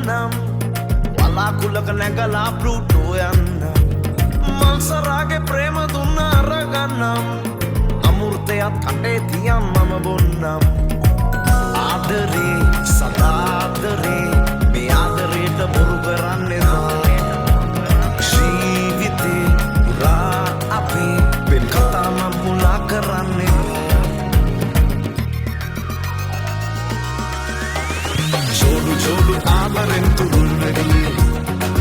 කරගන්නම් වලාකුලක නැගලා ප්ලූටෝ යන්නම් මල්සරාගේ ප්‍රේම දුන්න අරගන්නම් අමෘතයත් කටේ තියන් මම බොන්නම් ආදරේ සදාදරේ මේ ආදරේට බොරු කරන්නේ ජීවිතේ පුරා අපේ වෙන කතා මම මුලා කරන්නේ Jodu ආදරෙන් තුරුල් වැඩි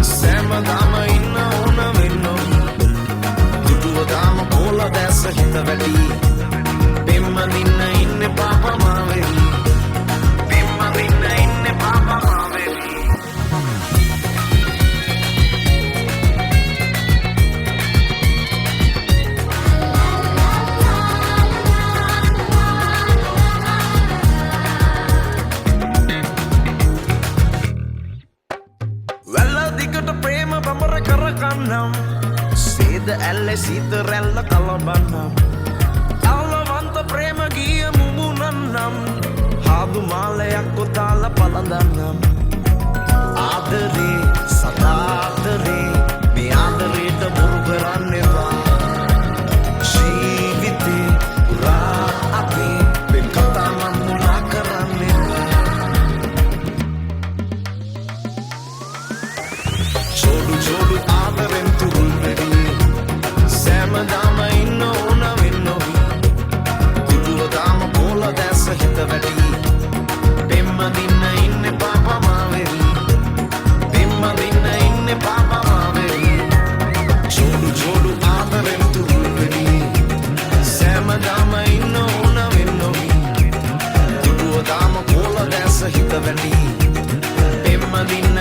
සෑමදාම ඉන්න ඕන වෙන්නෝ දුටුව දාම පොල දැස හිත වැඩි පෙම්ම දින්න ඉන්නේ පාපා මාවෙවි පෙම්ම දින්න ඉන්නේ පාපා මාවෙවි කරගන්නම් සේද ඇල්ලේ සීත රැල්ල කලබන්නම් අලවන්ත ප්‍රේම ගිය මුමුණන්නම් හාදු මාලයක් කොතාල පලඳන්නම් ආදරේ සදාදරේ මේ ආදරේට බොරු කරන්නේවා ජීවිතේ පුරා අපේ වෙන කතා මම මුලා කරන්නේවා Jodu ආදරෙන් තුරුල් වැඩි සෑමදාම ඉන්න ඕන වෙන්නෝ දුටුව දාම පොල දැස හිත වැඩි පෙම්ම දින්න ඉන්නේ පාපා මාවෙවි පෙම්ම දින්න ඉන්නේ පාපා මාවෙවි Jodu ආදරෙන් තුරුල් වැඩි සෑමදාම ඉන්න ඕන වෙන්නෝ දුටුව දාම පොල දැස හිත වැඩි පෙම්ම දින්න